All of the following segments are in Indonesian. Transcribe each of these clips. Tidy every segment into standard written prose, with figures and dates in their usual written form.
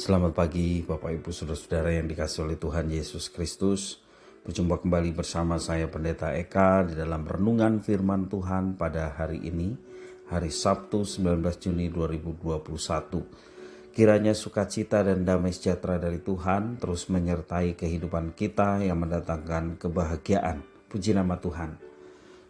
Selamat pagi Bapak Ibu Saudara-saudara yang dikasihi oleh Tuhan Yesus Kristus. Berjumpa kembali bersama saya Pendeta Eka di dalam renungan firman Tuhan pada hari ini, hari Sabtu 19 Juni 2021. Kiranya sukacita dan damai sejahtera dari Tuhan terus menyertai kehidupan kita yang mendatangkan kebahagiaan. Puji nama Tuhan.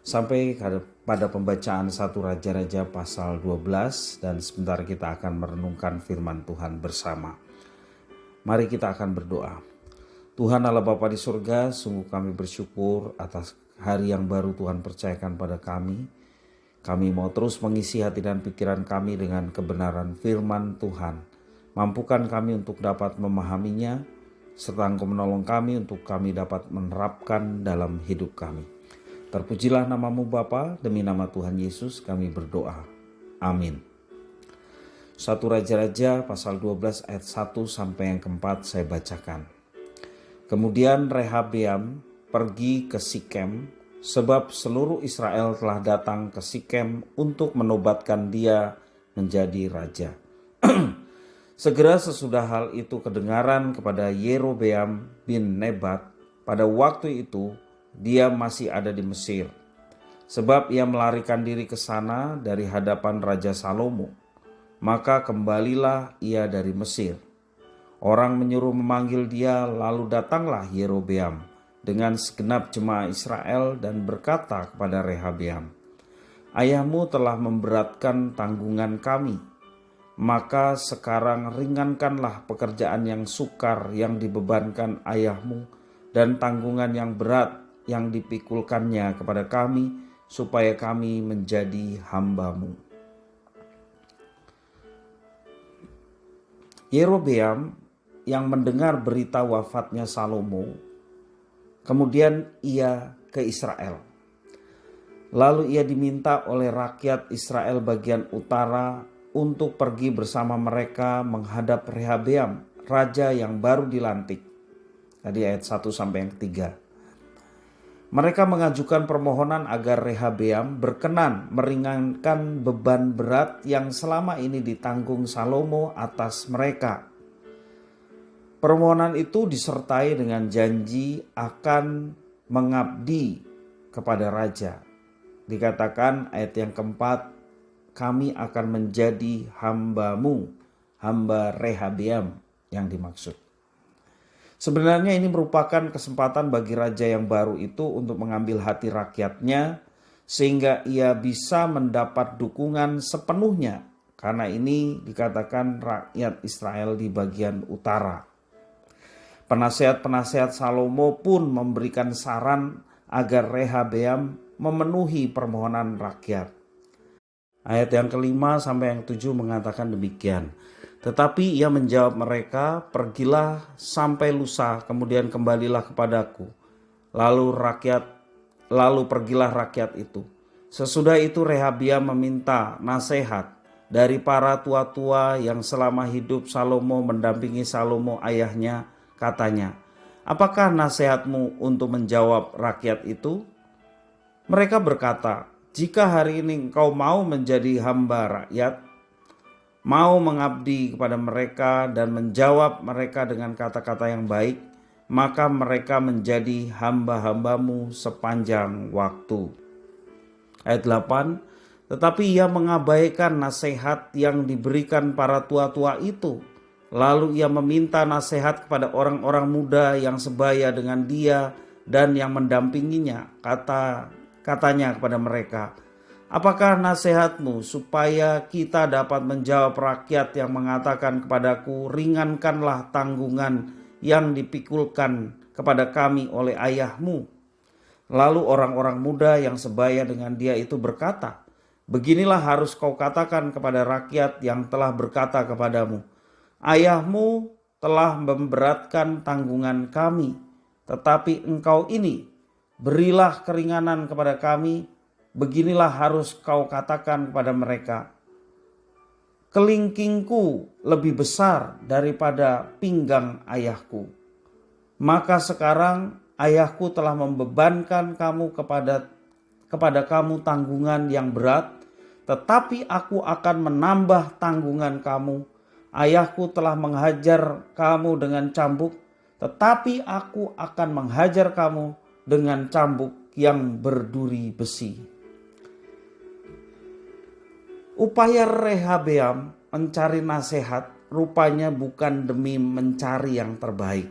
Sampai pada pembacaan 1 Raja-Raja pasal 12 dan sebentar kita akan merenungkan firman Tuhan bersama. Mari kita akan berdoa. Tuhan Allah Bapa di surga, sungguh kami bersyukur atas hari yang baru Tuhan percayakan pada kami. Kami mau terus mengisi hati dan pikiran kami dengan kebenaran firman Tuhan. Mampukan kami untuk dapat memahaminya, serta Engkau menolong kami untuk kami dapat menerapkan dalam hidup kami. Terpujilah namamu Bapa, demi nama Tuhan Yesus kami berdoa. Amin. 1 Raja-Raja pasal 12 ayat 1 sampai yang keempat saya bacakan. Kemudian Rehabeam pergi ke Sikem, sebab seluruh Israel telah datang ke Sikem untuk menobatkan dia menjadi raja. Segera sesudah hal itu kedengaran kepada Yerobeam bin Nebat, pada waktu itu dia masih ada di Mesir, sebab ia melarikan diri ke sana dari hadapan Raja Salomo. Maka kembalilah ia dari Mesir. Orang menyuruh memanggil dia, lalu datanglah Yerobeam dengan segenap jemaah Israel dan berkata kepada Rehabeam, "Ayahmu telah memberatkan tanggungan kami, maka sekarang ringankanlah pekerjaan yang sukar yang dibebankan ayahmu dan tanggungan yang berat yang dipikulkannya kepada kami, supaya kami menjadi hamba-Mu." Yerobeam yang mendengar berita wafatnya Salomo, kemudian ia ke Israel. Lalu ia diminta oleh rakyat Israel bagian utara untuk pergi bersama mereka menghadap Rehabeam, raja yang baru dilantik. Tadi ayat 1 sampai yang 3. Mereka mengajukan permohonan agar Rehabeam berkenan meringankan beban berat yang selama ini ditanggung Salomo atas mereka. Permohonan itu disertai dengan janji akan mengabdi kepada raja. Dikatakan ayat yang keempat, "Kami akan menjadi hamba-Mu," hamba Rehabeam yang dimaksud. Sebenarnya ini merupakan kesempatan bagi raja yang baru itu untuk mengambil hati rakyatnya sehingga ia bisa mendapat dukungan sepenuhnya, karena ini dikatakan rakyat Israel di bagian utara. Penasehat-penasehat Salomo pun memberikan saran agar Rehabeam memenuhi permohonan rakyat. Ayat yang kelima sampai yang 7 mengatakan demikian. Tetapi ia menjawab mereka, "Pergilah sampai lusa, kemudian kembalilah kepadaku." Lalu pergilah rakyat itu. Sesudah itu Rehabeam meminta nasihat dari para tua-tua yang selama hidup Salomo mendampingi Salomo ayahnya. Katanya, "Apakah nasihatmu untuk menjawab rakyat itu?" Mereka berkata, "Jika hari ini engkau mau menjadi hamba rakyat, mau mengabdi kepada mereka dan menjawab mereka dengan kata-kata yang baik, maka mereka menjadi hamba-hamba-Mu sepanjang waktu." Ayat 8, tetapi ia mengabaikan nasihat yang diberikan para tua-tua itu. Lalu ia meminta nasihat kepada orang-orang muda yang sebaya dengan dia dan yang mendampinginya. Katanya kepada mereka, "Apakah nasihatmu supaya kita dapat menjawab rakyat yang mengatakan kepadaku, 'Ringankanlah tanggungan yang dipikulkan kepada kami oleh ayahmu'?" Lalu orang-orang muda yang sebaya dengan dia itu berkata, "Beginilah harus kau katakan kepada rakyat yang telah berkata kepadamu, 'Ayahmu telah memberatkan tanggungan kami, tetapi engkau ini berilah keringanan kepada kami.' Beginilah harus kau katakan kepada mereka, 'Kelingkingku lebih besar daripada pinggang ayahku. Maka sekarang ayahku telah membebankan kamu kepada kamu tanggungan yang berat, tetapi aku akan menambah tanggungan kamu. Ayahku telah menghajar kamu dengan cambuk, tetapi aku akan menghajar kamu dengan cambuk yang berduri besi. Upaya Rehabeam mencari nasihat rupanya bukan demi mencari yang terbaik.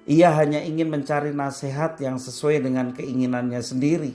Ia hanya ingin mencari nasihat yang sesuai dengan keinginannya sendiri.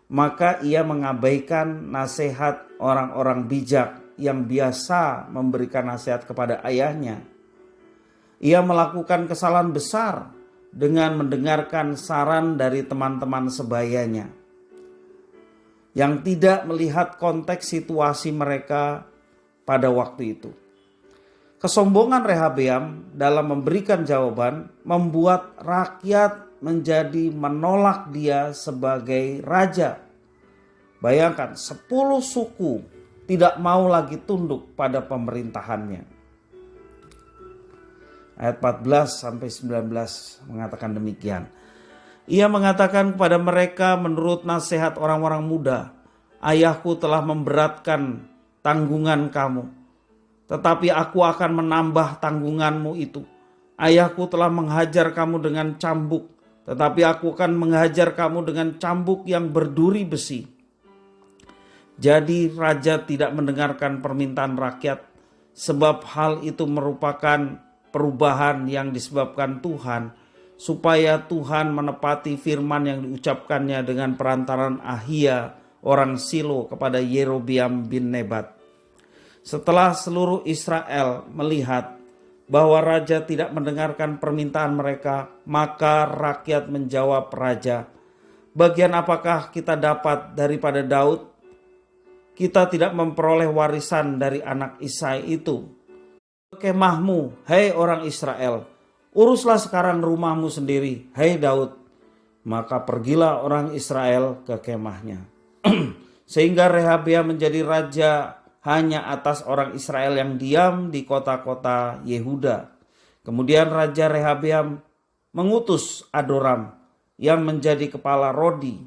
Maka ia mengabaikan nasihat orang-orang bijak yang biasa memberikan nasihat kepada ayahnya. Ia melakukan kesalahan besar dengan mendengarkan saran dari teman-teman sebayanya yang tidak melihat konteks situasi mereka pada waktu itu. Kesombongan Rehabeam dalam memberikan jawaban membuat rakyat menjadi menolak dia sebagai raja. Bayangkan 10 suku tidak mau lagi tunduk pada pemerintahannya. Ayat 14 sampai 19 mengatakan demikian. Ia mengatakan kepada mereka menurut nasihat orang-orang muda, ayahku telah memberatkan tanggungan kamu, tetapi aku akan menambah tanggunganmu itu. Ayahku telah menghajar kamu dengan cambuk, tetapi aku akan menghajar kamu dengan cambuk yang berduri besi. Jadi raja tidak mendengarkan permintaan rakyat, sebab hal itu merupakan perubahan yang disebabkan Tuhan, supaya Tuhan menepati firman yang diucapkannya dengan perantaran Ahia orang Silo kepada Yerobeam bin Nebat. Setelah seluruh Israel melihat bahwa raja tidak mendengarkan permintaan mereka, maka rakyat menjawab raja, "Bagian apakah kita dapat daripada Daud? Kita tidak memperoleh warisan dari anak Isai itu. Kemahmu, hai orang Israel, uruslah sekarang rumahmu sendiri, hai Daud." Maka pergilah orang Israel ke kemahnya. Sehingga Rehabeam menjadi raja hanya atas orang Israel yang diam di kota-kota Yehuda. Kemudian Raja Rehabeam mengutus Adoram yang menjadi kepala Rodi.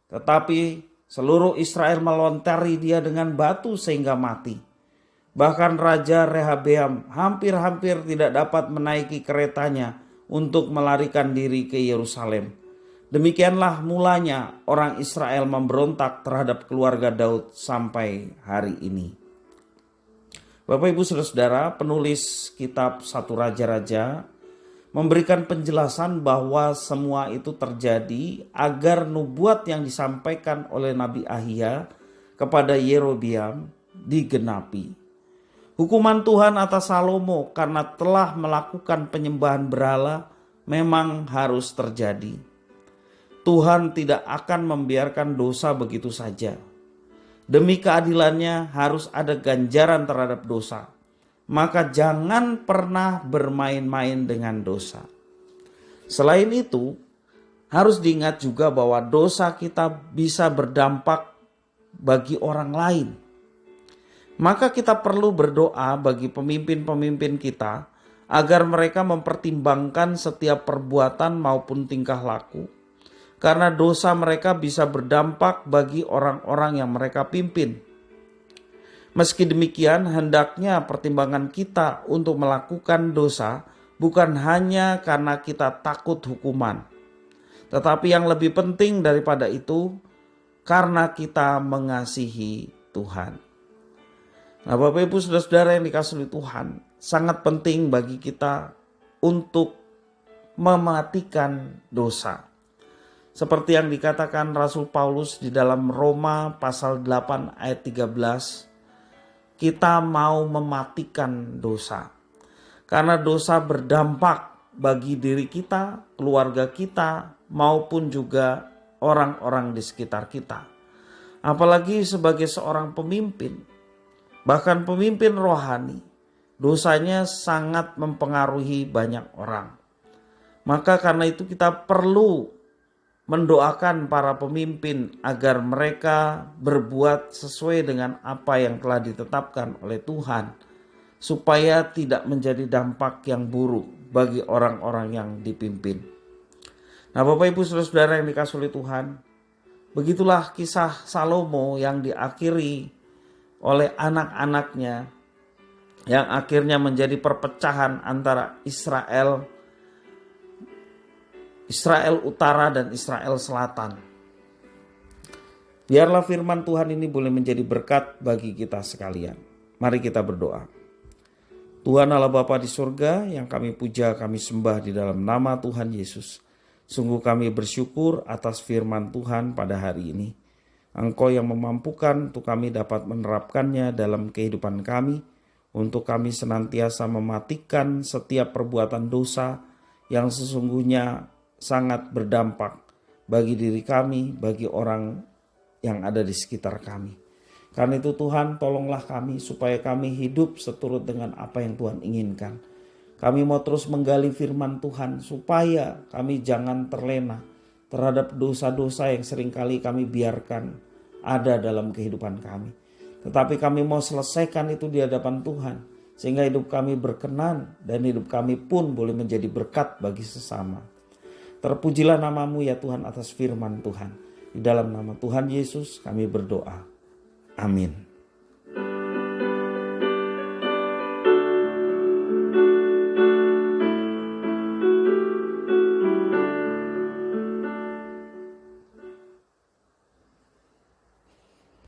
Tetapi seluruh Israel melontari dia dengan batu sehingga mati. Bahkan Raja Rehabeam hampir-hampir tidak dapat menaiki keretanya untuk melarikan diri ke Yerusalem. Demikianlah mulanya orang Israel memberontak terhadap keluarga Daud sampai hari ini. Bapak Ibu Saudara-saudara, penulis kitab 1 Raja-Raja memberikan penjelasan bahwa semua itu terjadi agar nubuat yang disampaikan oleh Nabi Ahia kepada Yerobeam digenapi. Hukuman Tuhan atas Salomo karena telah melakukan penyembahan berhala memang harus terjadi. Tuhan tidak akan membiarkan dosa begitu saja. Demi keadilannya harus ada ganjaran terhadap dosa. Maka jangan pernah bermain-main dengan dosa. Selain itu, harus diingat juga bahwa dosa kita bisa berdampak bagi orang lain. Maka kita perlu berdoa bagi pemimpin-pemimpin kita agar mereka mempertimbangkan setiap perbuatan maupun tingkah laku. Karena dosa mereka bisa berdampak bagi orang-orang yang mereka pimpin. Meski demikian, hendaknya pertimbangan kita untuk melakukan dosa bukan hanya karena kita takut hukuman, tetapi yang lebih penting daripada itu, karena kita mengasihi Tuhan. Nah, Bapak Ibu Saudara-saudara yang dikasihi Tuhan, sangat penting bagi kita untuk mematikan dosa. Seperti yang dikatakan Rasul Paulus di dalam Roma pasal 8 ayat 13, kita mau mematikan dosa. Karena dosa berdampak bagi diri kita, keluarga kita, maupun juga orang-orang di sekitar kita. Apalagi sebagai seorang pemimpin, bahkan pemimpin rohani, dosanya sangat mempengaruhi banyak orang. Maka karena itu kita perlu mendoakan para pemimpin agar mereka berbuat sesuai dengan apa yang telah ditetapkan oleh Tuhan, supaya tidak menjadi dampak yang buruk bagi orang-orang yang dipimpin. Nah, Bapak Ibu Saudara-saudara yang dikasihi oleh Tuhan, begitulah kisah Salomo yang diakhiri oleh anak-anaknya yang akhirnya menjadi perpecahan antara Israel Utara dan Israel Selatan. Biarlah firman Tuhan ini boleh menjadi berkat bagi kita sekalian. Mari kita berdoa. Tuhan Allah Bapa di surga, yang kami puja, kami sembah di dalam nama Tuhan Yesus. Sungguh kami bersyukur atas firman Tuhan pada hari ini. Engkau yang memampukan untuk kami dapat menerapkannya dalam kehidupan kami, untuk kami senantiasa mematikan setiap perbuatan dosa yang sesungguhnya sangat berdampak bagi diri kami, bagi orang yang ada di sekitar kami. Karena itu Tuhan, tolonglah kami supaya kami hidup seturut dengan apa yang Tuhan inginkan. Kami mau terus menggali firman Tuhan supaya kami jangan terlena terhadap dosa-dosa yang seringkali kami biarkan ada dalam kehidupan kami. Tetapi kami mau selesaikan itu di hadapan Tuhan, sehingga hidup kami berkenan dan hidup kami pun boleh menjadi berkat bagi sesama. Terpujilah nama-Mu ya Tuhan atas firman Tuhan. Di dalam nama Tuhan Yesus kami berdoa. Amin.